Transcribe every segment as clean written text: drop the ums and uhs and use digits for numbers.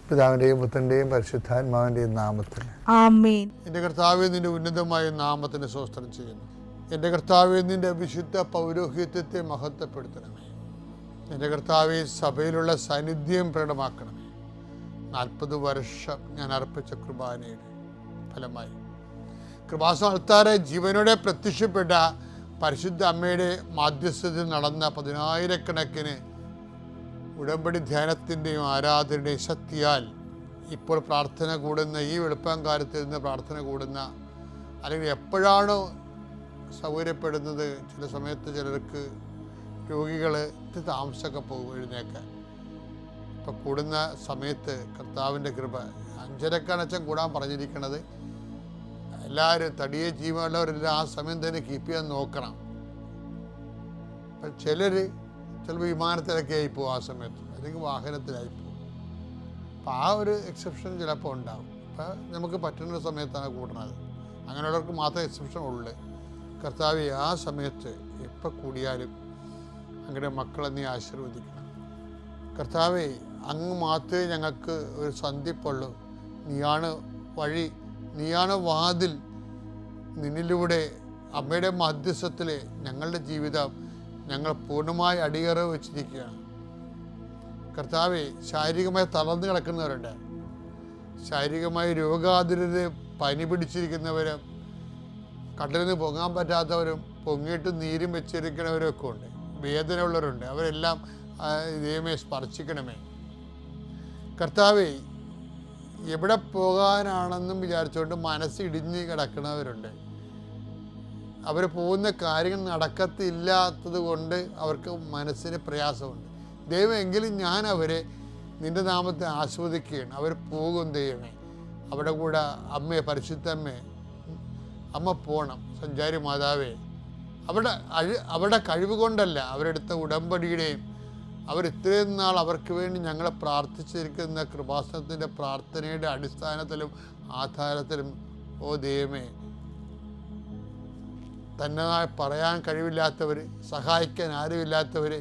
പിതാവിൻ്റെയും പുത്രൻ്റെയും പരിശുദ്ധാത്മാവിൻ്റെയും നാമത്തിൽ ആമേൻ. എൻ്റെ കർത്താവേ, നിൻ്റെ ഉന്നതമായ നാമത്തിന് സ്തോത്രം ചെയ്യുന്നു. എൻ്റെ കർത്താവേ, നിൻ്റെ വിശുദ്ധ പൗരോഹിത്യത്തെ മഹത്വപ്പെടുത്തണമേ. എൻ്റെ കർത്താവേ, സഭയിലുള്ള സാന്നിധ്യം പ്രകടമാക്കണമേ. 40 വർഷം ഞാൻ അർപ്പിച്ച കുർബാനയുടെ ഫലമായി കൃപാസ്ഥാനത്താറെ ജീവനോടെ പ്രത്യക്ഷപ്പെട്ട പരിശുദ്ധ അമ്മയുടെ മാധ്യസ്ഥതയിൽ നടന്ന 10,000-കണക്കിന് ഉടമ്പടി ധ്യാനത്തിൻ്റെയും ആരാധനയുടെയും ശക്തിയാൽ ഇപ്പോൾ പ്രാർത്ഥന കൂടുന്ന ഈ വെളുപ്പാങ്കാലത്ത് നിന്ന് പ്രാർത്ഥന കൂടുന്ന, അല്ലെങ്കിൽ എപ്പോഴാണോ സൗകര്യപ്പെടുന്നത്, ചില സമയത്ത് ചിലർക്ക് രോഗികൾ താമസമൊക്കെ പോകും എഴുന്നേക്കാൻ. ഇപ്പം കൂടുന്ന സമയത്ത് കർത്താവിൻ്റെ കൃപ 5:30 കൂടാൻ പറഞ്ഞിരിക്കണത്. എല്ലാവരും തടിയെ ജീവനുള്ളവരെല്ലാം ആ സമയം തന്നെ കീപ്പ് ചെയ്യാൻ നോക്കണം. അപ്പം ചിലപ്പോൾ വിമാനത്തിലൊക്കെ ആയിപ്പോവും ആ സമയത്ത്, അല്ലെങ്കിൽ വാഹനത്തിലായിപ്പോവും. അപ്പം ആ ഒരു എക്സെപ്ഷൻ ചിലപ്പോൾ ഉണ്ടാകും. അപ്പം നമുക്ക് പറ്റുന്ന സമയത്താണ് കൂടണത്. അങ്ങനെയുള്ളവർക്ക് മാത്രമേ എക്സെപ്ഷൻ ഉള്ളൂ. കർത്താവെ, ആ സമയത്ത് എപ്പോൾ കൂടിയാലും അങ്ങനെ മക്കളെ നീ ആശീർവദിക്കണം. കർത്താവെ, അങ്ങ് മാത്രമേ ഞങ്ങൾക്ക് ഒരു സന്ധിപ്പുള്ളൂ. നീയാണ് വഴി, നീയാണ് വാതിൽ. നിന്നിലൂടെ അമ്മയുടെ മധ്യസ്ഥത്തിൽ ഞങ്ങളുടെ ജീവിതം ഞങ്ങൾ പൂർണ്ണമായി അടിയറ വെച്ചിരിക്കുകയാണ്. കർത്താവെ, ശാരീരികമായി തളർന്നു കിടക്കുന്നവരുണ്ട്, ശാരീരികമായി രോഗാതുരര്, പനി പിടിച്ചിരിക്കുന്നവരും, കടലിൽ നിന്ന് പൊങ്ങാൻ പറ്റാത്തവരും, പൊങ്ങിയിട്ട് നീരും വെച്ചിരിക്കുന്നവരൊക്കെ ഉണ്ട്, വേദന ഉള്ളവരുണ്ട്. അവരെല്ലാം ദൈവമേ സ്പർശിക്കണമേ. കർത്താവെ, എവിടെ പോകാനാണെന്നും വിചാരിച്ചുകൊണ്ട് മനസ്സിടിഞ്ഞ് കിടക്കുന്നവരുണ്ട്. അവർ പോകുന്ന കാര്യങ്ങൾ നടക്കത്തില്ലാത്തത് കൊണ്ട് അവർക്ക് മനസ്സിന് പ്രയാസമുണ്ട്. ദൈവം, എങ്കിലും ഞാൻ അവരെ നിൻ്റെ നാമത്തെ ആസ്വദിക്കുകയാണ്. അവർ പോകും ദൈവമേ. അവിടെ കൂടെ അമ്മയെ, പരിശുദ്ധമ്മേ, അമ്മ പോകണം. സഞ്ചാരി മാതാവേ, അവരുടെ കഴിവ് കൊണ്ടല്ല, അവരെടുത്ത ഉടമ്പടിയുടെയും അവർ ഇത്രയും നാൾ അവർക്ക് വേണ്ടി ഞങ്ങളെ പ്രാർത്ഥിച്ചിരിക്കുന്ന കൃപാസനത്തിൻ്റെ പ്രാർത്ഥനയുടെ അടിസ്ഥാനത്തിലും ആധാരത്തിലും, ഓ ദൈവമേ, തന്നതായി പറയാൻ കഴിവില്ലാത്തവർ, സഹായിക്കാൻ ആരുമില്ലാത്തവർ,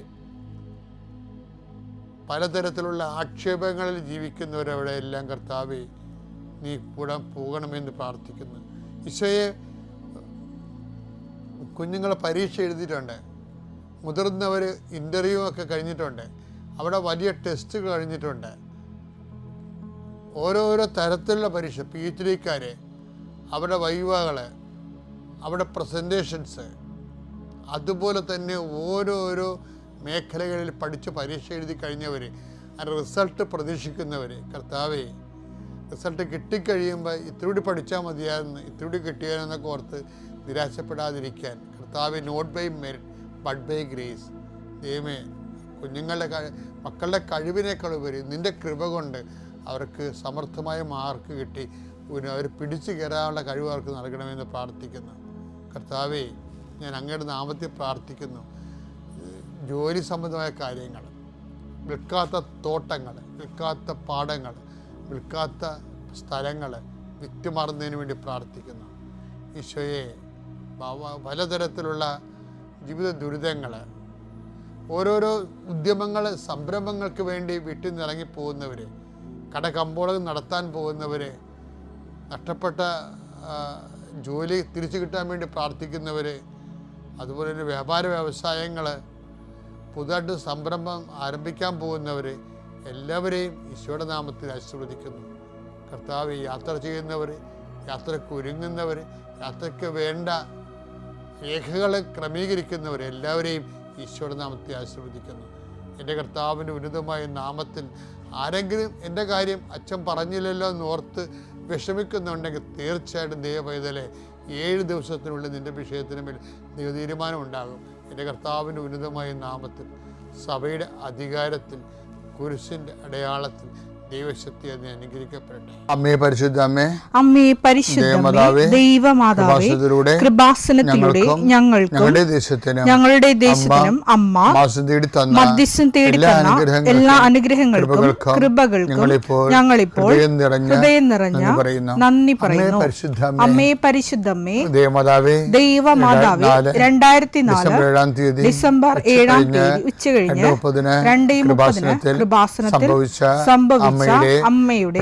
പലതരത്തിലുള്ള ആക്ഷേപങ്ങളിൽ ജീവിക്കുന്നവരവിടെ എല്ലാം കർത്താവേ നീ കൂടെ പോകണമെന്ന് പ്രാർത്ഥിക്കുന്നു. ഈശോയെ, കുഞ്ഞുങ്ങൾ പരീക്ഷ എഴുതിയിട്ടുണ്ട്, മുതിർന്നവർ ഇൻ്റർവ്യൂ ഒക്കെ കഴിഞ്ഞിട്ടുണ്ട്, അവിടെ വലിയ ടെസ്റ്റ് കഴിഞ്ഞിട്ടുണ്ട്, ഓരോരോ തരത്തിലുള്ള പരീക്ഷ, PhD-ക്കാർ, അവിടെ വൈവകൾ, അവിടെ പ്രസൻറ്റേഷൻസ്, അതുപോലെ തന്നെ ഓരോരോ മേഖലകളിൽ പഠിച്ച് പരീക്ഷ എഴുതി കഴിഞ്ഞവർ, അതിൻ്റെ റിസൾട്ട് പ്രതീക്ഷിക്കുന്നവർ, കർത്താവേ, റിസൾട്ട് കിട്ടിക്കഴിയുമ്പോൾ ഇത്തിരി പഠിച്ചാൽ മതിയായിരുന്നു, ഇത്തിരി കിട്ടിയാലെന്നൊക്കെ ഓർത്ത് നിരാശപ്പെടാതിരിക്കാൻ, കർത്താവേ, not by merit but by grace. ദൈവമേ, മക്കളുടെ കഴിവിനേക്കാൾ ഉപരി നിൻ്റെ കൃപ കൊണ്ട് അവർക്ക് സമർത്ഥമായ മാർക്ക് കിട്ടി അവർ പിടിച്ചു കയറാനുള്ള കഴിവ് അവർക്ക് നൽകണമെന്ന് പ്രാർത്ഥിക്കുന്നു. കർത്താവേ, ഞാൻ അങ്ങയുടെ നാമത്തിൽ പ്രാർത്ഥിക്കുന്നു. ജോലി സംബന്ധമായ കാര്യങ്ങൾ, വിൽക്കാത്ത തോട്ടങ്ങൾ, വിൽക്കാത്ത പാടങ്ങൾ, വിൽക്കാത്ത സ്ഥലങ്ങൾ വിറ്റുമാറുന്നതിന് വേണ്ടി പ്രാർത്ഥിക്കുന്നു. ഈശോയെ, പലതരത്തിലുള്ള ജീവിത ദുരിതങ്ങൾ, ഓരോരോ ഉദ്യമങ്ങൾ, സംരംഭങ്ങൾക്ക് വേണ്ടി വീട്ടിൽ നിന്ന് ഇറങ്ങിപ്പോകുന്നവർ, കടകമ്പോളം നടത്താൻ പോകുന്നവർ, നഷ്ടപ്പെട്ട ജോലി തിരിച്ചു കിട്ടാൻ വേണ്ടി പ്രാർത്ഥിക്കുന്നവർ, അതുപോലെ തന്നെ വ്യാപാര വ്യവസായങ്ങൾ, പുതുതായിട്ട് സംരംഭം ആരംഭിക്കാൻ പോകുന്നവർ, എല്ലാവരെയും ഈശോയുടെ നാമത്തിൽ ആശീർവദിക്കുന്നു. കർത്താവ്, യാത്ര ചെയ്യുന്നവർ, യാത്രയ്ക്ക് ഒരുങ്ങുന്നവർ, യാത്രയ്ക്ക് വേണ്ട രേഖകൾ ക്രമീകരിക്കുന്നവർ, എല്ലാവരെയും ഈശോയുടെ നാമത്തിൽ ആശീർവദിക്കുന്നു. എൻ്റെ കർത്താവിൻ്റെ ഉന്നതമായ നാമത്തിൽ ആരെങ്കിലും എൻ്റെ കാര്യം അച്ഛൻ പറഞ്ഞില്ലല്ലോ എന്നോർത്ത് വിഷമിക്കുന്നുണ്ടെങ്കിൽ തീർച്ചയായിട്ടും ദൈവപൈതലെ 7 ദിവസത്തിനുള്ളിൽ നിൻ്റെ വിഷയത്തിന് മേൽ ദൈവ തീരുമാനം ഉണ്ടാകും. എൻ്റെ കർത്താവിൻ്റെ ഉന്നതമായ നാമത്തിൽ, സഭയുടെ അധികാരത്തിൽ, കുരിശിൻ്റെ അടയാളത്തിൽ ദൈവശക്തി അതിനെ അനുഗ്രഹിക്കപ്പെടട്ടെ. അമ്മേ പരിശുദ്ധ അമ്മേ, അമ്മേ പരിശുദ്ധ ദൈവമാതാവേ, കൃപാസനത്തിലൂടെ ഞങ്ങളുടെ ദേശത്തിനും അമ്മ മധ്യസ്ഥം തേടി തന്ന എല്ലാ അനുഗ്രഹങ്ങൾക്കും കൃപകൾക്കും ഞങ്ങളിപ്പോൾ ഹൃദയം നിറഞ്ഞ നന്ദി പറയുന്നു. അമ്മേ പരിശുദ്ധമ്മേ, ദൈവമാതാവേ, 2004 ഡിസംബർ 7 ഉച്ചകഴിഞ്ഞ് 2:30 കൃപാസനത്തിൽ സംഭവിച്ച അമ്മയുടെ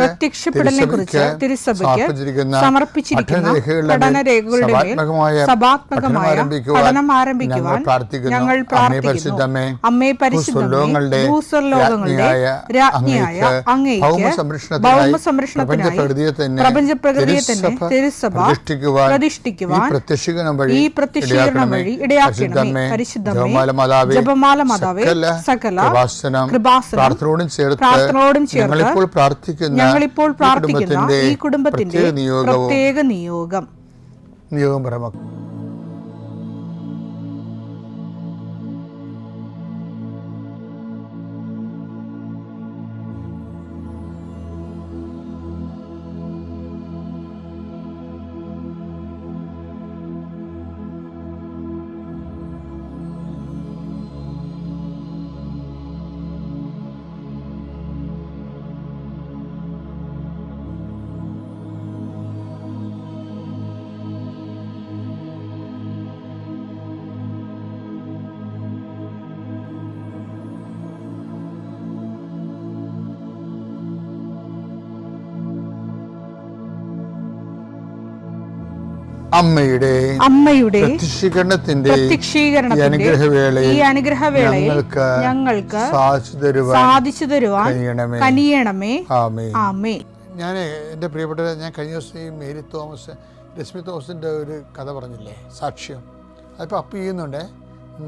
പ്രത്യക്ഷപ്പെടലിനെക്കുറിച്ച് തിരുസഭയ്ക്ക് സമർപ്പിച്ചിരിക്കുന്ന പഠനരേഖകളുടെ മേൽ സഭാത്മകമായ പഠനം ആരംഭിക്കുവാൻ ഞങ്ങൾ പ്രാർത്ഥിക്കുന്നു. അമ്മേ പരിശുദ്ധമേ, ഭൂസ്വർലോകങ്ങളുടെ രാജ്ഞിയായ അങ്ങേയ്ക്ക് ഭൗമസംരക്ഷണത്തിനായി പ്രപഞ്ചപ്രകൃതിയെ തന്നെ തിരുസഭ പ്രതിഷ്ഠിക്കുവാൻ ഈ പ്രത്യക്ഷീകരണം വഴി ഇടയാക്കണമേ. പരിശുദ്ധമേ, ജപമാല മാതാവേ, സകല കൃപാസനം പ്രാർത്ഥനയോടും ചേർത്ത് ഞങ്ങളിപ്പോൾ പ്രാർത്ഥിക്കുന്ന ഈ കുടുംബത്തിന്റെ പ്രത്യേക നിയോഗം അമ്മയുടെ പ്രത്യക്ഷീകരണത്തിന്റെ ഈ അനുഗ്രഹവേളയിൽ ഞങ്ങൾക്ക് സാധിച്ചു തരുവാൻ കനിയണമേ. ആമേൻ. ഞാൻ എൻ്റെ പ്രിയപ്പെട്ടവരെ, ഞാൻ കഴിഞ്ഞ ദിവസം ഈ മേരി തോമസ്, രശ്മി തോമസിൻ്റെ ഒരു കഥ പറഞ്ഞില്ലേ, സാക്ഷ്യം, അതിപ്പോൾ അപ്പ് ചെയ്യുന്നുണ്ട്,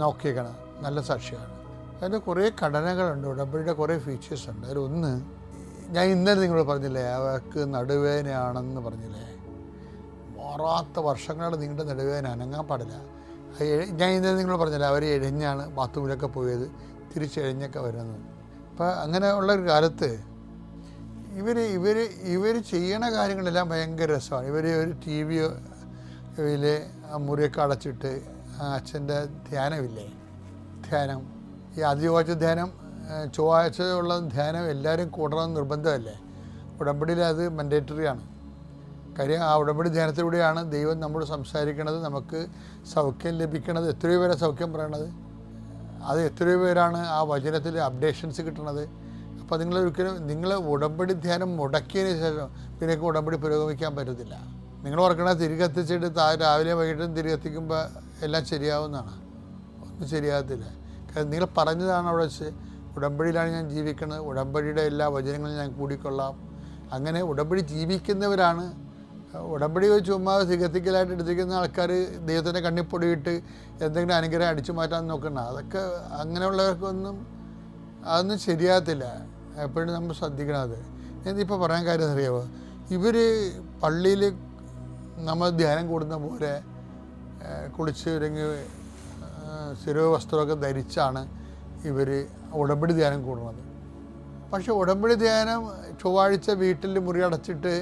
നോക്കിയേക്കണം, നല്ല സാക്ഷ്യമാണ്. അതിൻ്റെ കുറേ ഘടനകളുണ്ട്, ഉടമ്പടിയുടെ കുറേ ഫീച്ചേഴ്സ് ഉണ്ട്. അതിലൊന്ന്, ഞാൻ ഇന്നലെ നിങ്ങളോട് പറഞ്ഞില്ലേ, അവർക്ക് നടുവേദനയാണെന്ന് പറഞ്ഞില്ലേ, മാറാത്ത വർഷങ്ങളുടെ നീണ്ട നടുവേദന, അനങ്ങാൻ പാടില്ല. ഞാൻ ഇന്നലെ നിങ്ങൾ പറഞ്ഞില്ല, അവർ എഴഞ്ഞാണ് ബാത്റൂമിലൊക്കെ പോയത്, തിരിച്ചെഴഞ്ഞൊക്കെ വരുന്നത്. അപ്പം അങ്ങനെ ഉള്ളൊരു കാലത്ത് ഇവർ ചെയ്യണ കാര്യങ്ങളെല്ലാം ഭയങ്കര രസമാണ്. ഇവർ ഒരു ടി വിയിൽ മുറിയൊക്കെ അടച്ചിട്ട് അച്ഛൻ്റെ ധ്യാനമില്ലേ, ധ്യാനം, ഈ അതിവാഴ്ച ധ്യാനം, ചൊവ്വാഴ്ച ഉള്ള ധ്യാനം എല്ലാവരും കൂടണമെന്ന് നിർബന്ധമല്ലേ. ഉടമ്പടിയിൽ അത് മൻഡേറ്ററിയാണ്. കാര്യം ആ ഉടമ്പടി ധ്യാനത്തിലൂടെയാണ് ദൈവം നമ്മോട് സംസാരിക്കണത്, നമുക്ക് സൗഖ്യം ലഭിക്കണത്. എത്രയോ പേരെ സൗഖ്യം പറയണത്, അത് എത്രയോ പേരാണ് ആ വചനത്തിൽ അപ്ഡേഷൻസ് കിട്ടണത്. അപ്പോൾ നിങ്ങൾ ഉടമ്പടി ധ്യാനം മുടക്കിയതിന് ശേഷം പിന്നെ ഉടമ്പടി പുരോഗമിക്കാൻ പറ്റത്തില്ല. നിങ്ങൾ ഓർക്കണത് തിരികെ എത്തിച്ചിട്ട് രാവിലെ വൈകിട്ടും തിരികെ എത്തിക്കുമ്പോൾ എല്ലാം ശരിയാവുന്നതാണ്. ഒന്നും ശരിയാകത്തില്ല. കാരണം നിങ്ങൾ പറഞ്ഞതാണ് അവിടെ വെച്ച്, ഉടമ്പടിയിലാണ് ഞാൻ ജീവിക്കുന്നത്, ഉടമ്പടിയുടെ എല്ലാ വചനങ്ങളും ഞാൻ കൂടിക്കൊള്ളാം. അങ്ങനെ ഉടമ്പടി ജീവിക്കുന്നവരാണ്. ഉടമ്പടി ചുമ്മാ സിഗത്തിക്കലായിട്ട് എടുത്തിരിക്കുന്ന ആൾക്കാർ ദൈവത്തിൻ്റെ കണ്ണിപ്പൊടിയിട്ട് എന്തെങ്കിലും അനുഗ്രഹം അടിച്ചു മാറ്റാൻ നോക്കണം. അതൊക്കെ അങ്ങനെയുള്ളവർക്കൊന്നും അതൊന്നും ശരിയാകത്തില്ല. എപ്പോഴും നമ്മൾ ശ്രദ്ധിക്കണം. അത് ഞാനിപ്പോൾ പറയാൻ കാര്യം അറിയാമോ, ഇവർ പള്ളിയിൽ നമ്മൾ ധ്യാനം കൂടുന്ന പോലെ കുളിച്ച് ഒരുങ്ങി ശിരോ വസ്ത്രമൊക്കെ ധരിച്ചാണ് ഇവർ ഉടമ്പടി ധ്യാനം കൂടുന്നത്. പക്ഷെ ഉടമ്പടി ധ്യാനം ചൊവ്വാഴ്ച വീട്ടിൽ മുറി അടച്ചിട്ട്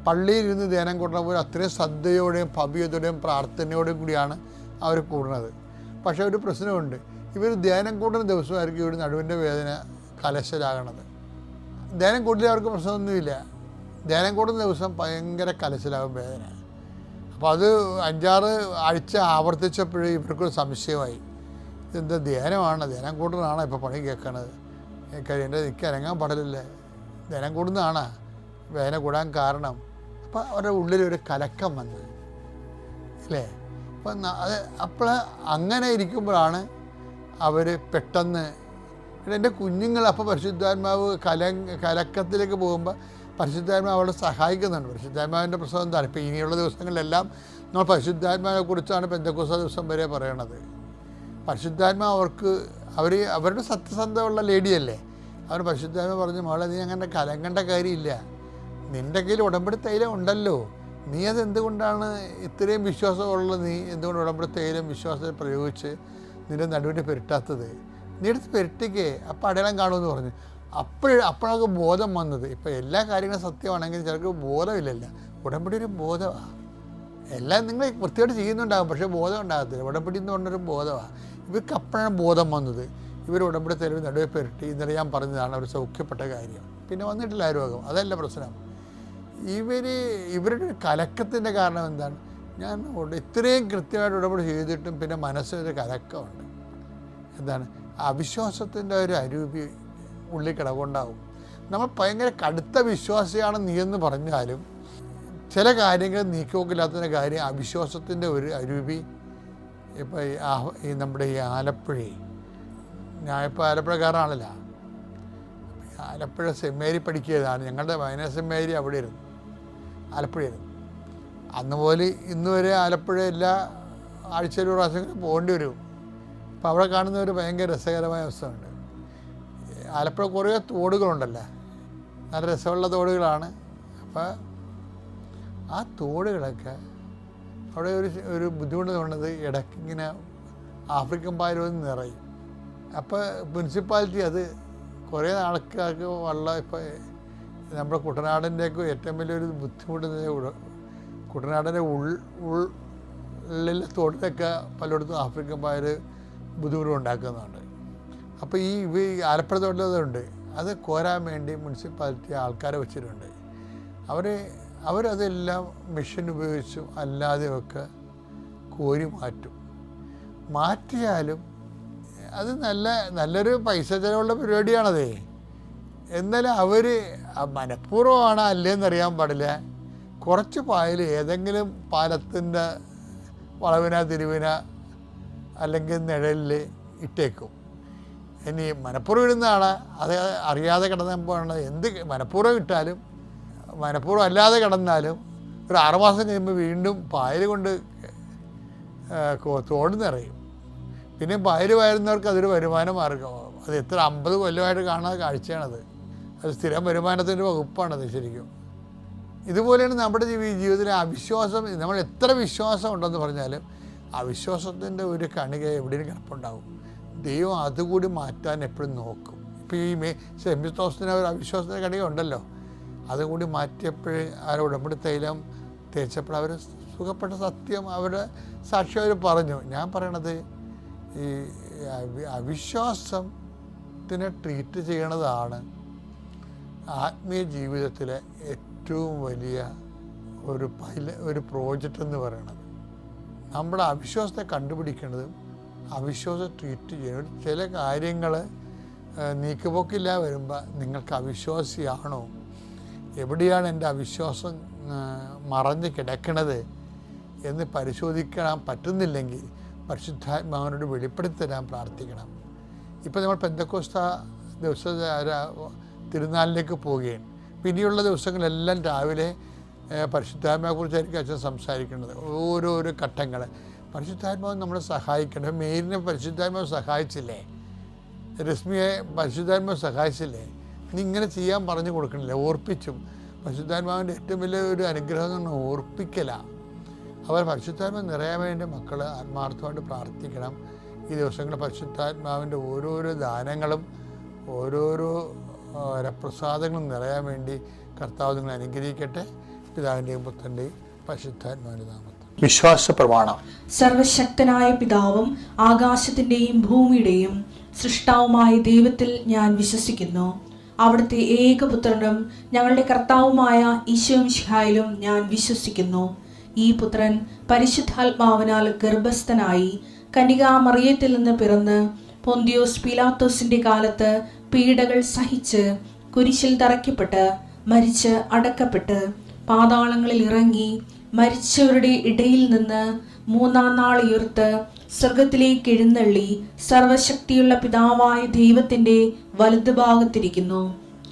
പള്ളിയിലിരുന്ന് ധ്യാനം കൂടുന്ന പോലെ അത്രയും ശ്രദ്ധയോടെയും ഭവ്യതയോടെയും പ്രാർത്ഥനയോടെയും കൂടിയാണ് അവർ കൂടുന്നത്. പക്ഷേ ഒരു പ്രശ്നമുണ്ട്, ഇവർ ധ്യാനം കൂടുന്ന ദിവസമായിരിക്കും ഇവർ നടുവിൻ്റെ വേദന കലശലാകണത്. ധ്യാനം കൂടില്ല അവർക്ക് പ്രശ്നമൊന്നുമില്ല, ധ്യാനം കൂടുന്ന ദിവസം ഭയങ്കര കലശലാകും വേദന. അപ്പോൾ അത് 5-6 ആഴ്ച ആവർത്തിച്ചപ്പോഴേ ഇവർക്കൊരു സംശയമായി, ഇതെന്താ ധ്യാനമാണ്, ധ്യാനം കൂടുന്നതാണോ ഇപ്പോൾ പണി കേൾക്കണത്, കാര്യം എൻ്റെ എനിക്ക് അനങ്ങാൻ പാടില്ലല്ലേ, ധ്യാനം കൂടുന്നതാണോ വേദന കൂടാൻ കാരണം. അപ്പം അവരുടെ ഉള്ളിലൊരു കലക്കം വന്ന് അല്ലേ. അപ്പം അപ്പോൾ അങ്ങനെ ഇരിക്കുമ്പോഴാണ് അവർ പെട്ടെന്ന്, എൻ്റെ കുഞ്ഞുങ്ങൾ അപ്പോൾ പരിശുദ്ധാത്മാവ് കലക്കത്തിലേക്ക് പോകുമ്പോൾ പരിശുദ്ധാത്മാവ് അവളെ സഹായിക്കുന്നുണ്ട്. പരിശുദ്ധാത്മാവിൻ്റെ പ്രസവം എന്താണ്, ഇപ്പോൾ ഇനിയുള്ള ദിവസങ്ങളിലെല്ലാം നമ്മൾ പരിശുദ്ധാത്മാവിനെ കുറിച്ചാണ് പെന്തക്കോസ്ത ദിവസം വരെ പറയണത്. പരിശുദ്ധാത്മാവ് അവരുടെ സത്യസന്ധമുള്ള ലേഡിയല്ലേ, അവർ പരിശുദ്ധാത്മാവ് പറഞ്ഞു, മകളെ നീ അങ്ങനെ കലങ്ങേണ്ട കാര്യമില്ല, നിൻ്റെ കയ്യിൽ ഉടമ്പടി തൈലം ഉണ്ടല്ലോ, നീ അതെന്തുകൊണ്ടാണ് ഇത്രയും വിശ്വാസമുള്ളത്, നീ എന്തുകൊണ്ട് ഉടമ്പടി തൈലം വിശ്വാസത്തിൽ പ്രയോഗിച്ച് നിൻ്റെ നടുവിൻ്റെ പെരുട്ടാത്തത്, നീ എടുത്ത് പെരുട്ടിക്കേ, അപ്പം അടയാളം കാണുമെന്ന് പറഞ്ഞു. അപ്പോഴൊക്കെ ബോധം വന്നത്. ഇപ്പം എല്ലാ കാര്യങ്ങളും സത്യമാണെങ്കിൽ ചിലർക്ക് ബോധമില്ലല്ലോ. ഉടമ്പടി ഒരു ബോധമാണ്. എല്ലാം നിങ്ങൾ വൃത്തിയായിട്ട് ചെയ്യുന്നുണ്ടാകും, പക്ഷേ ബോധം ഉണ്ടാകത്തില്ല. ഉടമ്പടി എന്ന് പറഞ്ഞൊരു ബോധമാണ്. ഇവർക്ക് അപ്പോഴാണ് ബോധം വന്നത്. ഇവർ ഉടമ്പടി തലവ് നടുവെ പെരുട്ടി, ഇന്നലെ ഞാൻ പറഞ്ഞതാണ് അവർ സൗഖ്യപ്പെട്ട കാര്യം. പിന്നെ വന്നിട്ടില്ല ആ രോഗം, അതല്ല പ്രശ്നം. ഇവരുടെ കലക്കത്തിൻ്റെ കാരണം എന്താണ്, ഞാൻ ഇത്രയും കൃത്യമായിട്ട് ഉടമ്പടി ചെയ്തിട്ടും പിന്നെ മനസ്സിനൊരു കലക്കമുണ്ട്. എന്താണ്, അവിശ്വാസത്തിൻ്റെ ഒരു അരൂപി ഉള്ളിൽ കിടവുണ്ടാവും. നമ്മൾ ഭയങ്കര കടുത്ത വിശ്വാസിയാണ് നീ എന്ന് പറഞ്ഞാലും ചില കാര്യങ്ങൾ നീക്കുപോക്കില്ലാത്ത കാര്യം അവിശ്വാസത്തിൻ്റെ ഒരു അരൂപി. ഇപ്പോൾ ഈ നമ്മുടെ ഈ ആലപ്പുഴ, ഞാനിപ്പോൾ ആലപ്പുഴക്കാരനാണല്ലോ. ആലപ്പുഴ സെൻറ് മേരി പഠിക്കുകയാണ്. ഞങ്ങളുടെ വയനാട് സെൻറ് മേരി അവിടെ ഇരുന്നു, ആലപ്പുഴയായിരുന്നു. അന്ന് പോലെ ഇന്ന് വരെ ആലപ്പുഴ എല്ലാ ആഴ്ചയിലും ഒരു പ്രാവശ്യം പോകേണ്ടി വരും. അപ്പോൾ അവിടെ കാണുന്ന ഒരു ഭയങ്കര രസകരമായ അവസ്ഥയുണ്ട്. ആലപ്പുഴ കുറേ തോടുകളുണ്ടല്ലോ, നല്ല രസമുള്ള തോടുകളാണ്. അപ്പോൾ ആ തോടുകളൊക്കെ അവിടെ ഒരു ബുദ്ധിമുട്ട് തോന്നുന്നത് ഇടയ്ക്കിങ്ങനെ ആഫ്രിക്കൻ പായൽ നിറയും. അപ്പോൾ മുനിസിപ്പാലിറ്റി അത് കുറേ ആൾക്കാർക്ക് വെള്ളം ഇപ്പോൾ നമ്മുടെ കുട്ടനാടിൻ്റെയൊക്കെ ഏറ്റവും വലിയൊരു ബുദ്ധിമുട്ട് കുട്ടനാടിൻ്റെ ഉള്ളിലെ തോട്ടിലൊക്കെ പലയിടത്തും ആഫ്രിക്കൻ പായൽ ബുദ്ധിമുട്ടുണ്ടാക്കുന്നുണ്ട്. അപ്പോൾ ഈ ആലപ്പുഴ തോട്ടിലതുണ്ട്. അത് കോരാൻ വേണ്ടി മുനിസിപ്പാലിറ്റി ആൾക്കാരെ വെച്ചിട്ടുണ്ട്. അവരതെല്ലാം മെഷീൻ ഉപയോഗിച്ചും അല്ലാതെയൊക്കെ കോരി മാറ്റിയാലും അത് നല്ലൊരു പൈസ ചിലവുള്ള പരിപാടിയാണതേ. എന്നാലും അവർ മനഃപൂർവ്വമാണ് അല്ലേന്നറിയാൻ പാടില്ല. കുറച്ച് പായൽ ഏതെങ്കിലും പാലത്തിൻ്റെ വളവിന തിരിവിന അല്ലെങ്കിൽ നിഴലിൽ ഇട്ടേക്കും. ഇനി മനഃപൂർവ്വം ഇടുന്നതാണ്, അത് അറിയാതെ കിടന്നപ്പോഴാണ്. എന്ത് മനഃപൂർവ്വം ഇട്ടാലും മനഃപൂർവ്വം അല്ലാതെ കിടന്നാലും ഒരു 6 മാസം കഴിയുമ്പോൾ വീണ്ടും പായൽ കൊണ്ട് തോട് നിറയും. പിന്നെ പായൽ വാരുന്നവർക്ക് അതൊരു വരുമാന മാർഗമാണ്. അത് എത്ര 50 കൊല്ലമായിട്ട് കാണാത്ത കാഴ്ചയാണത്. അത് സ്ഥിരം വരുമാനത്തിൻ്റെ വകുപ്പാണത് ശരിക്കും. ഇതുപോലെയാണ് നമ്മുടെ ജീവിതത്തിലെ അവിശ്വാസം. നമ്മൾ എത്ര വിശ്വാസം ഉണ്ടെന്ന് പറഞ്ഞാലും അവിശ്വാസത്തിൻ്റെ ഒരു കണിക എവിടെയും കിടപ്പുണ്ടാകും. ദൈവം അതുകൂടി മാറ്റാൻ എപ്പോഴും നോക്കും. ഇപ്പോൾ ഈ സെൻറ് തോമസിന് ഒരു അവിശ്വാസത്തിൻ്റെ കണിക ഉണ്ടല്ലോ, അതുകൂടി മാറ്റിയപ്പോൾ അവർ ഉടമ്പടി തൈലം തേച്ചപ്പോൾ അവർ സുഖപ്പെട്ട സത്യം അവരുടെ സാക്ഷി അവർ പറഞ്ഞു. ഞാൻ പറയണത് ഈ അവിശ്വാസത്തിനെ ട്രീറ്റ് ചെയ്യണതാണ് ആത്മീയ ജീവിതത്തിലെ ഏറ്റവും വലിയ ഒരു പ്രോജക്റ്റ് എന്ന് പറയുന്നത്. നമ്മുടെ അവിശ്വാസത്തെ കണ്ടുപിടിക്കേണ്ടതും അവിശ്വാസം ട്രീറ്റ് ചെയ്യുന്നത്. ചില കാര്യങ്ങൾ നീക്കുപോക്കില്ല വരുമ്പോൾ നിങ്ങൾക്ക് അവിശ്വാസിയാണോ, എവിടെയാണ് എൻ്റെ അവിശ്വാസം മറഞ്ഞ് കിടക്കണത് എന്ന് പരിശോധിക്കാൻ പറ്റുന്നില്ലെങ്കിൽ പരിശുദ്ധാത്മാവിനോട് വെളിപ്പെടുത്തി തരാൻ പ്രാർത്ഥിക്കണം. ഇപ്പോൾ നമ്മൾ പെന്തക്കോസ്ത തിരുനാളിലേക്ക് പോവുകയാണ്. പിന്നെയുള്ള ദിവസങ്ങളെല്ലാം രാവിലെ പരിശുദ്ധാത്മാവിനെക്കുറിച്ചായിരിക്കും അച്ഛൻ സംസാരിക്കുന്നത്. ഓരോരോ ഘട്ടങ്ങൾ പരിശുദ്ധാത്മാവ് നമ്മളെ സഹായിക്കണം. മേരിനെ പരിശുദ്ധാത്മാവ് സഹായിച്ചില്ലേ, രശ്മിയെ പരിശുദ്ധാത്മാവ് സഹായിച്ചില്ലേ, നീ ഇങ്ങനെ ചെയ്യാൻ പറഞ്ഞു കൊടുക്കണില്ല, ഓർപ്പിച്ചും. പരിശുദ്ധാത്മാവിൻ്റെ ഏറ്റവും വലിയ ഒരു അനുഗ്രഹം എന്ന് പറഞ്ഞാൽ ഓർപ്പിക്കലാണ്. അവർ പരിശുദ്ധാത്മാവ് നിറയാൻ വേണ്ടി മക്കൾ ആത്മാർത്ഥമായിട്ട് പ്രാർത്ഥിക്കണം. ഈ ദിവസങ്ങളിൽ പരിശുദ്ധാത്മാവിൻ്റെ ഓരോരോ ദാനങ്ങളും ഓരോരോ പ്രസാദങ്ങളും നിറയാൻ വേണ്ടി കർത്താവ് നിങ്ങൾ അനുഗ്രഹിക്കട്ടെ. പിതാവിൻ്റെയും പുത്രൻ്റെയും പരിശുദ്ധാത്മാവിൻ്റെ നാമത്തിൽ. വിശ്വാസ പ്രമാണം. സർവശക്തനായ പിതാവും ആകാശത്തിൻ്റെയും ഭൂമിയുടെയും സൃഷ്ടാവുമായ ദൈവത്തിൽ ഞാൻ വിശ്വസിക്കുന്നു. അവിടുത്തെ ഏകപുത്രനും ഞങ്ങളുടെ കർത്താവുമായ ഈശോ മിശിഹായിലും ഞാൻ വിശ്വസിക്കുന്നു. ഈ പുത്രൻ പരിശുദ്ധാത്മാവിനാൽ ഗർഭസ്ഥനായി കന്യകാമറിയത്തിൽ നിന്ന് പിറന്ന് പൊന്തിയോസ് പീലാത്തോസിന്റെ കാലത്ത് പീഡകൾ സഹിച്ച് കുരിശിൽ തറയ്ക്കപ്പെട്ട് മരിച്ച് അടക്കപ്പെട്ട് പാതാളങ്ങളിൽ ഇറങ്ങി മരിച്ചവരുടെ ഇടയിൽ നിന്ന് 3-ാം നാൾ ഉയർത്ത് സ്വർഗത്തിലേക്ക് എഴുന്നള്ളി സർവശക്തിയുള്ള പിതാവായ ദൈവത്തിന്റെ വലതുഭാഗത്തിരിക്കുന്നു.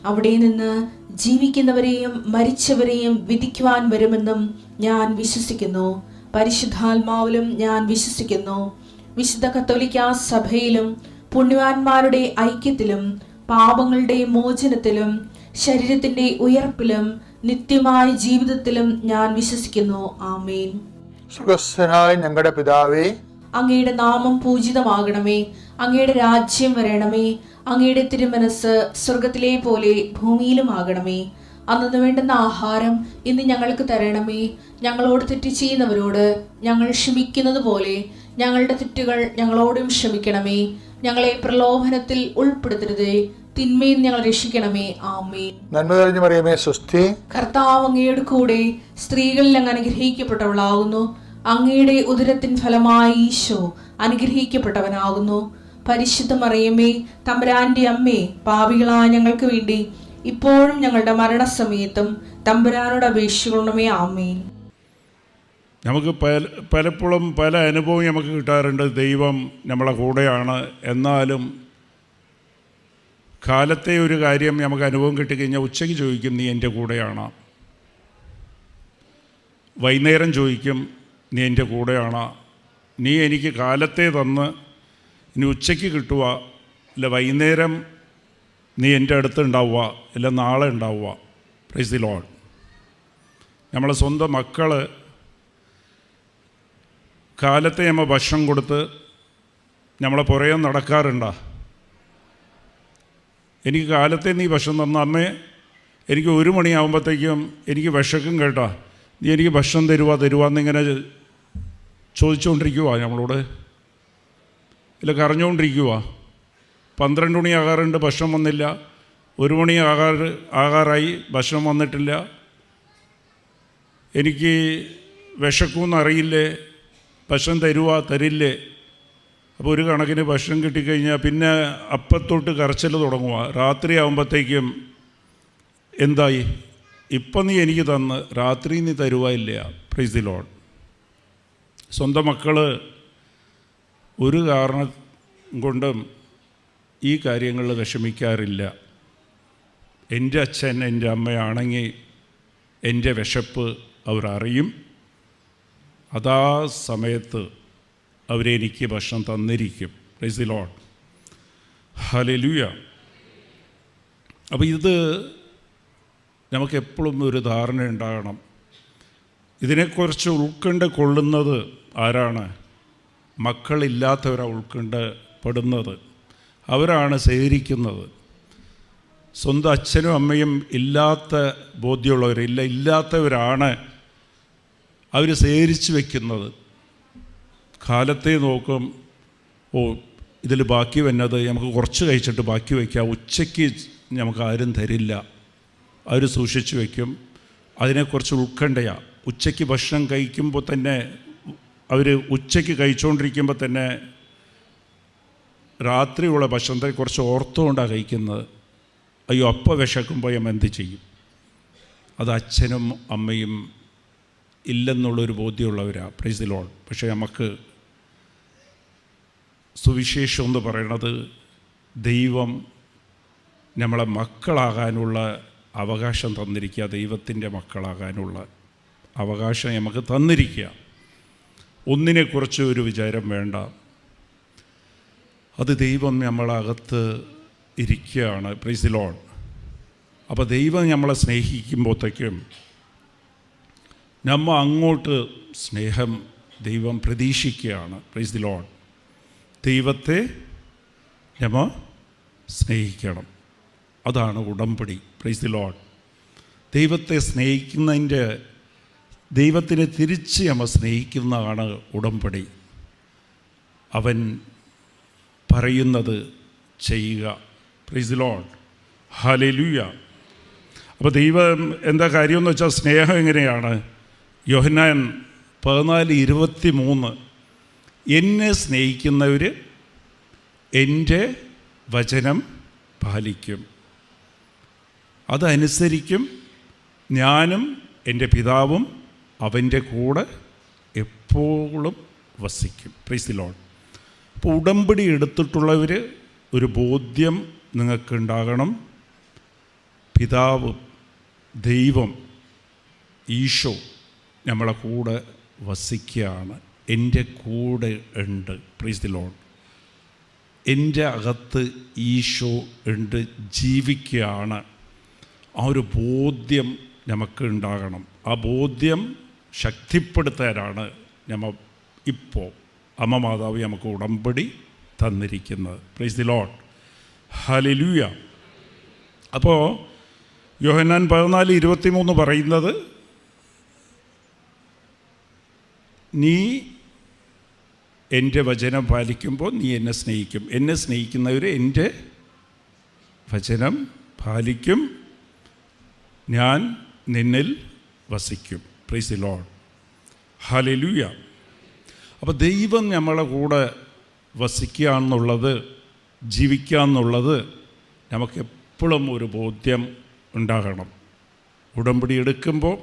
അവിടെ നിന്ന് ജീവിക്കുന്നവരെയും മരിച്ചവരെയും വിധിക്കുവാൻ വരുമെന്നും ഞാൻ വിശ്വസിക്കുന്നു. പരിശുദ്ധാത്മാവിലും ഞാൻ വിശ്വസിക്കുന്നു. വിശുദ്ധ കത്തോലിക്കാ സഭയിലും പുണ്യവാന്മാരുടെ ഐക്യത്തിലും പാപങ്ങളുടെ മോചനത്തിലും ശരീരത്തിന്റെ ഉയർപ്പിലും നിത്യമായ ജീവിതത്തിലും ഞാൻ വിശ്വസിക്കുന്നു. ആമേൻ. സുഖസ്ഥനായ ഞങ്ങളുടെ പിതാവേ, അങ്ങയുടെ നാമം പൂജിതമാകണമേ. അങ്ങയുടെ രാജ്യം വരണമേ. അങ്ങയുടെ തിരുമനസ് സ്വർഗത്തിലെ പോലെ ഭൂമിയിലും ആകണമേ. അന്നു വേണ്ടുന്ന ആഹാരം ഇന്ന് ഞങ്ങൾക്ക് തരണമേ. ഞങ്ങളോട് തെറ്റ് ചെയ്യുന്നവരോട് ഞങ്ങൾ ക്ഷമിക്കുന്നത് പോലെ ഞങ്ങളുടെ തെറ്റുകൾ ഞങ്ങളോടും ക്ഷമിക്കണമേ. ഞങ്ങളെ പ്രലോഭനത്തിൽ ഉൾപ്പെടുത്തരുതേ, തിന്മയിൽ ഞങ്ങൾ രക്ഷിക്കണമേ. ആമേൻ. നന്മ നിറഞ്ഞ മറിയമേ സ്വസ്തി. കർത്താവ് അങ്ങയുടെ കൂടെ സ്ത്രീകളിൽ അങ്ങ് അനുഗ്രഹിക്കപ്പെട്ടവളാകുന്നു. അങ്ങയുടെ ഉദരത്തിൻ ഫലമായി ഈശോ അനുഗ്രഹിക്കപ്പെട്ടവനാകുന്നു. പരിശുദ്ധ മറിയമേ, തമ്പുരാന്റെ അമ്മേ, പാപികളായ ഞങ്ങൾക്ക് വേണ്ടി ഇപ്പോഴും ഞങ്ങളുടെ മരണസമയത്തും തമ്പുരാനോട് അപേക്ഷിക്കണമേ. ആമേൻ. നമുക്ക് പലപ്പോഴും പല അനുഭവം നമുക്ക് കിട്ടാറുണ്ട്. ദൈവം നമ്മളെ കൂടെയാണ്. എന്നാലും കാലത്തെ ഒരു കാര്യം നമുക്ക് അനുഭവം കിട്ടിക്കഴിഞ്ഞാൽ ഉച്ചയ്ക്ക് ചോദിക്കും, നീ എൻ്റെ കൂടെയാണോ? വൈകുന്നേരം ചോദിക്കും, നീ എൻ്റെ കൂടെയാണോ? നീ എനിക്ക് കാലത്തെ തന്ന് ഇനി ഉച്ചയ്ക്ക് കിട്ടുക, ഇല്ല വൈകുന്നേരം നീ എൻ്റെ അടുത്ത് ഉണ്ടാവുക, ഇല്ല നാളെ ഉണ്ടാവുക. Price the Lord. നമ്മളെ സ്വന്തം മക്കൾ കാലത്തെ നമ്മൾ ഭക്ഷണം കൊടുത്ത് നമ്മളെ പുറകെ നടക്കാറുണ്ടോ? എനിക്ക് കാലത്തെ നീ ഭക്ഷണം തന്ന അമ്മേ, എനിക്ക് 1 മണിയാകുമ്പോഴത്തേക്കും എനിക്ക് വിശക്കും കേട്ടോ, നീ എനിക്ക് ഭക്ഷണം തരുവാന്നിങ്ങനെ ചോദിച്ചുകൊണ്ടിരിക്കുക നമ്മളോട്, ഇല്ല കരഞ്ഞുകൊണ്ടിരിക്കുക. 12 മണിയാകാറുണ്ട്, ഭക്ഷണം വന്നില്ല. 1 മണി ആകാറായി, ഭക്ഷണം വന്നിട്ടില്ല. എനിക്ക് വിശക്കുമെന്നറിയില്ലേ, ഭക്ഷണം തരില്ലേ? അപ്പോൾ ഒരു കണക്കിന് ഭക്ഷണം കിട്ടിക്കഴിഞ്ഞാൽ പിന്നെ അപ്പത്തൊട്ട് കരച്ചിൽ തുടങ്ങുക. രാത്രി ആകുമ്പോഴത്തേക്കും എന്തായി, ഇപ്പം നീ എനിക്ക് തന്ന് രാത്രി നീ തരുവായില്ല. Price the Lord. സ്വന്തം മക്കൾ ഒരു കാരണം കൊണ്ടും ഈ കാര്യങ്ങളിൽ വിഷമിക്കാറില്ല. എൻ്റെ അച്ഛൻ എൻ്റെ അമ്മയാണെങ്കിൽ എൻ്റെ വിശപ്പ് അവരറിയും. അതാ സമയത്ത് അവരെനിക്ക് ഭക്ഷണം തന്നിരിക്കും. Praise the lord. ഹല്ലേലൂയ. അപ്പോൾ ഇത് നമുക്കെപ്പോഴും ഒരു ധാരണ ഉണ്ടാകണം. ഇതിനെക്കുറിച്ച് ഉൾക്കൊണ്ട് കൊള്ളുന്നത് ആരാണ്? മക്കളില്ലാത്തവരാണ് ഉൾക്കൊണ്ടപ്പെടുന്നത്, അവരാണ് സേവിക്കുന്നത്. സ്വന്തം അച്ഛനും അമ്മയും ഇല്ലാത്ത ഇല്ലാത്തവരാണ് അവർ സേവിച്ച് വയ്ക്കുന്നത്. കാലത്തെ നോക്കും, ഇതിൽ ബാക്കി വന്നത് നമുക്ക് കുറച്ച് കഴിച്ചിട്ട് ബാക്കി വയ്ക്കാം, ഉച്ചയ്ക്ക് നമുക്ക് ആരും തരില്ല, അവർ സൂക്ഷിച്ച് വയ്ക്കും. അതിനെക്കുറിച്ച് ഉൾക്കണ്ടയാണ്. ഉച്ചയ്ക്ക് ഭക്ഷണം കഴിക്കുമ്പോൾ തന്നെ അവർ ഉച്ചയ്ക്ക് കഴിച്ചുകൊണ്ടിരിക്കുമ്പോൾ തന്നെ രാത്രിയുള്ള ഭക്ഷണത്തെക്കുറിച്ച് ഓർത്തുകൊണ്ടാണ് കഴിക്കുന്നത്. അയ്യോ അപ്പം വിശക്കുമ്പോൾ നമ്മൾ എന്ത് ചെയ്യും? അത് അച്ഛനും അമ്മയും ഇല്ലെന്നുള്ളൊരു ബോധ്യമുള്ളവരാണ്. Praise the lord. പക്ഷേ നമുക്ക് സുവിശേഷം എന്ന് പറയണത് ദൈവം നമ്മളെ മക്കളാകാനുള്ള അവകാശം തന്നിരിക്കുക, ദൈവത്തിൻ്റെ മക്കളാകാനുള്ള അവകാശം നമുക്ക് തന്നിരിക്കുക. ഒന്നിനെക്കുറിച്ച് ഒരു വിചാരം വേണ്ട, അത് ദൈവം നമ്മളകത്ത് ഇരിക്കുകയാണ്. Praise the lord. അപ്പോൾ ദൈവം നമ്മളെ സ്നേഹിക്കുമ്പോഴത്തേക്കും നമ്മൾ അങ്ങോട്ട് സ്നേഹം ദൈവം പ്രതീക്ഷിക്കുകയാണ്. Praise the lord. ദൈവത്തെ നമ്മൾ സ്നേഹിക്കണം, അതാണ് ഉടമ്പടി. Praise the lord. ദൈവത്തെ സ്നേഹിക്കുന്നതിൻ്റെ, ദൈവത്തിനെ തിരിച്ച് നമ്മൾ സ്നേഹിക്കുന്നതാണ് ഉടമ്പടി. അവൻ പറയുന്നത് ചെയ്യുക. Price the lord. ഹല്ലേലൂയ. അപ്പോൾ ദൈവം എന്താ കാര്യമെന്ന് വെച്ചാൽ സ്നേഹം എങ്ങനെയാണ്? യോഹന്നാൻ 14:23 എന്നെ സ്നേഹിക്കുന്നവർ എൻ്റെ വചനം പാലിക്കും, അതനുസരിക്കും, ഞാനും എൻ്റെ പിതാവും അവൻ്റെ കൂടെ എപ്പോഴും വസിക്കും. Price the lord. അപ്പോൾ ഉടമ്പടി എടുത്തിട്ടുള്ളവർ ഒരു ബോധ്യം നിങ്ങൾക്കുണ്ടാകണം. പിതാവ്, ദൈവം, ഈശോ നമ്മളെ കൂടെ വസിക്കുകയാണ്, എൻ്റെ കൂടെ ഉണ്ട്. Price the Lord. എൻ്റെ അകത്ത് ഈശോ ഉണ്ട്, ജീവിക്കുകയാണ്. ആ ഒരു ബോധ്യം നമുക്ക് ഉണ്ടാകണം. ആ ബോധ്യം ശക്തിപ്പെടുത്താനാണ് നമ്മൾ ഇപ്പോൾ അമ്മ മാതാവ് നമുക്ക് ഉടമ്പടി തന്നിരിക്കുന്നത്. Price the lord. ഹല്ലേലൂയ. അപ്പോൾ യോഹന്നാൻ 14:23 പറയുന്നത്, നീ എൻ്റെ വചനം പാലിക്കുമ്പോൾ നീ എന്നെ സ്നേഹിക്കും, എന്നെ സ്നേഹിക്കുന്നവർ എൻ്റെ വചനം പാലിക്കും, ഞാൻ നിന്നിൽ വസിക്കും. Price the lord. ഹല്ലേലൂയ. അപ്പോൾ ദൈവം നമ്മളെ കൂടെ വസിക്കുക എന്നുള്ളത്, ജീവിക്കുക എന്നുള്ളത് നമുക്കെപ്പോഴും ഒരു ബോധ്യം ഉണ്ടാകണം. ഉടമ്പടി എടുക്കുമ്പോൾ,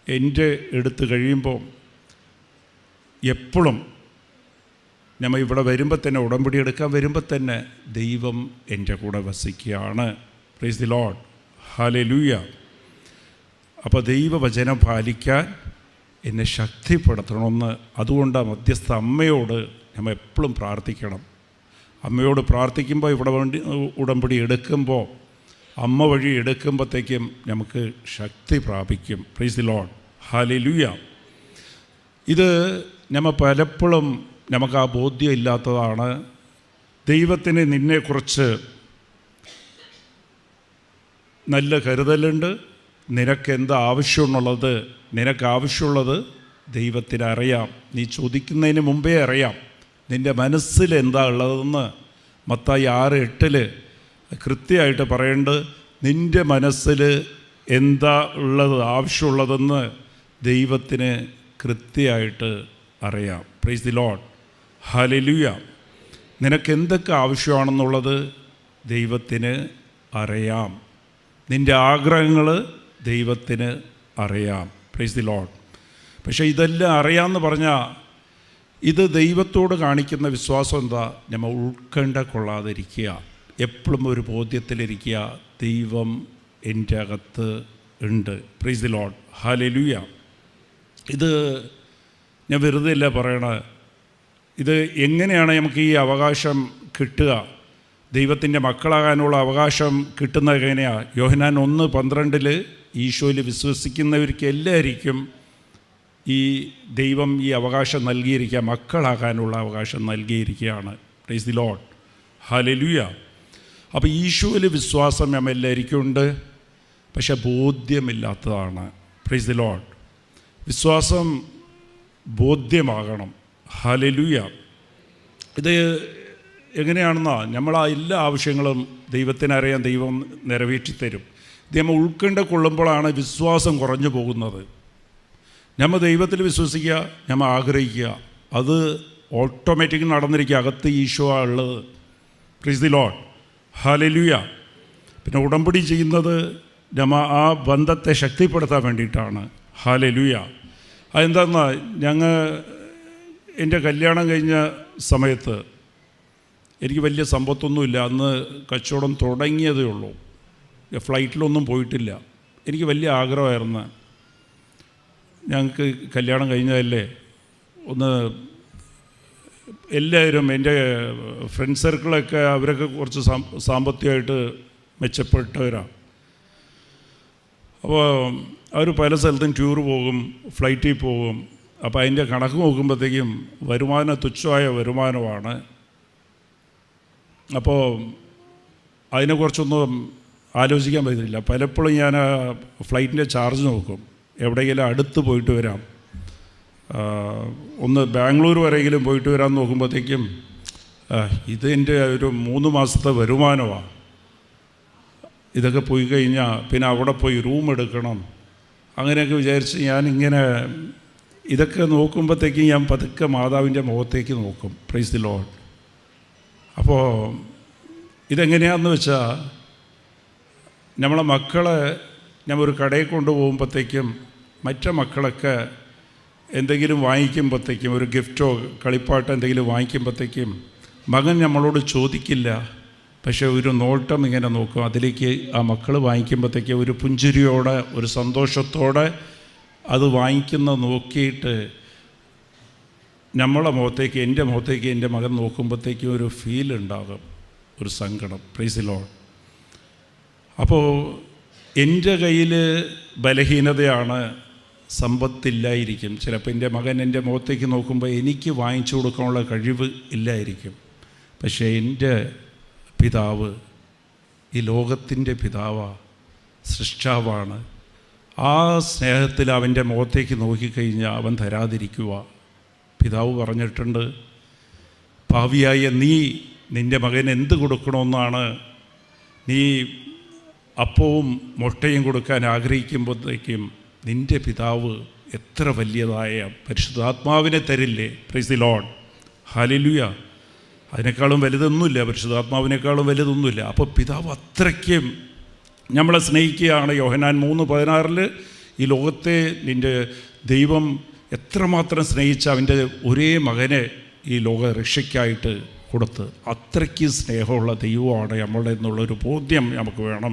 എൻ്റെ എടുത്ത് കഴിയുമ്പോൾ എപ്പോഴും നമ്മൾ ഇവിടെ വരുമ്പോൾ തന്നെ, ഉടമ്പടി എടുക്കാൻ വരുമ്പോൾ തന്നെ ദൈവം എൻ്റെ കൂടെ വസിക്കുകയാണ്. Praise the lord, hallelujah. അപ്പോൾ ദൈവവചനം പാലിക്കാൻ എന്നെ ശക്തിപ്പെടുത്തണമെന്ന്, അതുകൊണ്ട് മധ്യസ്ഥ അമ്മയോട് നമ്മൾ എപ്പോഴും പ്രാർത്ഥിക്കണം. അമ്മയോട് പ്രാർത്ഥിക്കുമ്പോൾ, ഇവിടെ ഉടമ്പടി എടുക്കുമ്പോൾ, അമ്മ വഴി എടുക്കുമ്പോഴത്തേക്കും നമുക്ക് ശക്തി പ്രാപിക്കും. Price the lord, hallelujah. ഇത് നമ്മൾ പലപ്പോഴും നമുക്ക് ആ ബോധ്യം ഇല്ലാത്തതാണ്. ദൈവത്തിന് നിന്നെക്കുറിച്ച് നല്ല കരുതലുണ്ട്. നിനക്കെന്താ ആവശ്യമുള്ളത്, നിനക്കാവശ്യമുള്ളത് ദൈവത്തിന് അറിയാം. നീ ചോദിക്കുന്നതിന് മുമ്പേ അറിയാം നിൻ്റെ മനസ്സിൽ എന്താ ഉള്ളതെന്ന്. മത്തായി 6:8 കൃത്യമായിട്ട് പറയേണ്ടത്, നിൻ്റെ മനസ്സിൽ എന്താ ഉള്ളത്, ആവശ്യമുള്ളതെന്ന് ദൈവത്തിന് കൃത്യമായിട്ട് അറിയാം. Price the lord, hallelujah. നിനക്ക് എന്തൊക്കെ ആവശ്യമാണെന്നുള്ളത് ദൈവത്തിന് അറിയാം. നിൻ്റെ ആഗ്രഹങ്ങൾ ദൈവത്തിന് അറിയാം. Price the lord. പക്ഷേ ഇതെല്ലാം അറിയാമെന്ന് പറഞ്ഞാൽ, ഇത് ദൈവത്തോട് കാണിക്കുന്ന വിശ്വാസം എന്താ? നമ്മൾ ഉൾക്കണ്ട കൊള്ളാതിരിക്കുക, എപ്പോഴും ഒരു ബോധ്യത്തിലിരിക്കുക, ദൈവം എൻ്റെ അകത്ത് ഉണ്ട്. Price the lord, hallelujah. ഇത് ഞാൻ വെറുതെ അല്ല പറയണത്. ഇത് എങ്ങനെയാണ് നമുക്ക് ഈ അവകാശം കിട്ടുക? ദൈവത്തിൻ്റെ മക്കളാകാനുള്ള അവകാശം കിട്ടുന്നത് എങ്ങനെയാണ്? യോഹന്നാൻ 1:12 ഈശോയിൽ വിശ്വസിക്കുന്നവർക്ക് എല്ലാവർക്കും ഈ ദൈവം ഈ അവകാശം നൽകിയിരിക്കുക, മക്കളാകാനുള്ള അവകാശം നൽകിയിരിക്കുകയാണ്. Price the lord, hallelujah. അപ്പോൾ ഈശോയിൽ വിശ്വാസം നമ്മളെല്ലാവർക്കും ഉണ്ട്, പക്ഷെ ബോധ്യമില്ലാത്തതാണ്. Price the Lord. വിശ്വാസം ബോധ്യമാകണം. ഹല്ലേലൂയ. ഇത് എങ്ങനെയാണെന്നാ, നമ്മളാ എല്ലാ ആവശ്യങ്ങളും ദൈവത്തിനറിയാൻ, ദൈവം നിറവേറ്റി തരും. ഇത് നമ്മൾ ഉൾക്കണ്ട കൊള്ളുമ്പോഴാണ് വിശ്വാസം കുറഞ്ഞു പോകുന്നത്. നമ്മൾ ദൈവത്തിൽ വിശ്വസിക്കുക, നമ്മൾ ആഗ്രഹിക്കുക, അത് ഓട്ടോമാറ്റിക് നടന്നിരിക്കുക. അകത്ത് ഈശോ ഉള്ളത്. Price the lord, hallelujah. പിന്നെ ഉടമ്പടി ചെയ്യുന്നത് നമ്മൾ ആ ബന്ധത്തെ ശക്തിപ്പെടുത്താൻ വേണ്ടിയിട്ടാണ്. ഹല്ലേലൂയ. അതെന്താണെന്നാ, എൻ്റെ കല്യാണം കഴിഞ്ഞ സമയത്ത് എനിക്ക് വലിയ സമ്പത്തൊന്നുമില്ല. അന്ന് കച്ചവടം തുടങ്ങിയതേ ഉള്ളൂ, ഫ്ലൈറ്റിലൊന്നും പോയിട്ടില്ല. എനിക്ക് വലിയ ആഗ്രഹമായിരുന്നു, ഞങ്ങൾക്ക് കല്യാണം കഴിഞ്ഞതല്ലേ, ഒന്ന് എല്ലാവരും എൻ്റെ ഫ്രണ്ട് സർക്കിളൊക്കെ അവരൊക്കെ കുറച്ച് സാമ്പത്തികമായിട്ട് മെച്ചപ്പെട്ടവരാണ്. അപ്പോൾ അവർ പല സ്ഥലത്തും ടൂർ പോകും, ഫ്ലൈറ്റിൽ പോകും. അപ്പോൾ അതിൻ്റെ കണക്ക് നോക്കുമ്പോഴത്തേക്കും വരുമാനം തുച്ഛമായ വരുമാനമാണ്. അപ്പോൾ അതിനെക്കുറിച്ചൊന്നും ആലോചിക്കാൻ പറ്റില്ല. പലപ്പോഴും ഞാൻ ഫ്ലൈറ്റിൻ്റെ ചാർജ് നോക്കും, എവിടെയെങ്കിലും അടുത്ത് പോയിട്ട് വരാം, ഒന്ന് ബാംഗ്ലൂർ വരെയെങ്കിലും പോയിട്ട് വരാൻ നോക്കുമ്പോഴത്തേക്കും ഇത് എൻ്റെ ഒരു 3 മാസത്തെ വരുമാനമാണ്. ഇതൊക്കെ പോയി കഴിഞ്ഞാൽ പിന്നെ അവിടെ പോയി റൂം എടുക്കണം, അങ്ങനെയൊക്കെ വിചാരിച്ച് ഞാനിങ്ങനെ ഇതൊക്കെ നോക്കുമ്പോഴത്തേക്കും ഞാൻ പതുക്കെ മാതാവിൻ്റെ മുഖത്തേക്ക് നോക്കും. Price the lord. അപ്പോൾ ഇതെങ്ങനെയാണെന്ന് വെച്ചാൽ, നമ്മളെ മക്കളെ ഞാൻ ഒരു കടയിൽ കൊണ്ടുപോകുമ്പോഴത്തേക്കും മറ്റേ മക്കളൊക്കെ എന്തെങ്കിലും വാങ്ങിക്കുമ്പോഴത്തേക്കും, ഒരു ഗിഫ്റ്റോ കളിപ്പാട്ടോ എന്തെങ്കിലും വാങ്ങിക്കുമ്പോഴത്തേക്കും മകൻ നമ്മളോട് ചോദിക്കില്ല, പക്ഷേ ഒരു നോട്ടം ഇങ്ങനെ നോക്കും. അതിലേക്ക് ആ മക്കൾ വാങ്ങിക്കുമ്പോഴത്തേക്ക് ഒരു പുഞ്ചിരിയോടെ, ഒരു സന്തോഷത്തോടെ അത് വാങ്ങിക്കുന്ന നോക്കിയിട്ട് നമ്മളെ മുഖത്തേക്ക്, എൻ്റെ മുഖത്തേക്ക് എൻ്റെ മകൻ നോക്കുമ്പോഴത്തേക്കും ഒരു ഫീൽ ഉണ്ടാകും, ഒരു സങ്കടം. Price the lord. അപ്പോൾ എൻ്റെ കയ്യിൽ ബലഹീനതയാണ്, സമ്പത്തില്ലായിരിക്കും. ചിലപ്പോൾ എൻ്റെ മകൻ എൻ്റെ മുഖത്തേക്ക് നോക്കുമ്പോൾ എനിക്ക് വാങ്ങിച്ചു കൊടുക്കാനുള്ള കഴിവ് ഇല്ലായിരിക്കും. പക്ഷേ എൻ്റെ പിതാവ് ഈ ലോകത്തിൻ്റെ പിതാവാണ്, സൃഷ്ടാവാണ്. ആ സ്നേഹത്തിൽ അവൻ്റെ മുഖത്തേക്ക് നോക്കിക്കഴിഞ്ഞാൽ അവൻ തരാതിരിക്കുക. പിതാവ് പറഞ്ഞിട്ടുണ്ട്, പാവിയായ നീ നിൻ്റെ മകന് എന്ത് കൊടുക്കണമെന്നാണ് നീ അപ്പവും മുട്ടയും കൊടുക്കാൻ ആഗ്രഹിക്കുമ്പോഴത്തേക്കും നിൻ്റെ പിതാവ് എത്ര വലിയതായ പരിശുദ്ധാത്മാവിനെ തരില്ലേ. Price the lord, hallelujah. അതിനേക്കാളും വലുതൊന്നുമില്ല, പരിശുദ്ധാത്മാവിനേക്കാളും വലുതൊന്നുമില്ല. അപ്പോൾ പിതാവ് അത്രയ്ക്കും നമ്മളെ സ്നേഹിക്കുകയാണ്. യോഹന്നാൻ 3:16 ഈ ലോകത്തെ നിൻ്റെ ദൈവം എത്രമാത്രം സ്നേഹിച്ച അവൻ്റെ ഒരേ മകനെ ഈ ലോക രക്ഷയ്ക്കായിട്ട് കൊടുത്ത്, അത്രയ്ക്ക് സ്നേഹമുള്ള ദൈവമാണ് നമ്മളുടെ എന്നുള്ളൊരു ബോധ്യം നമുക്ക് വേണം.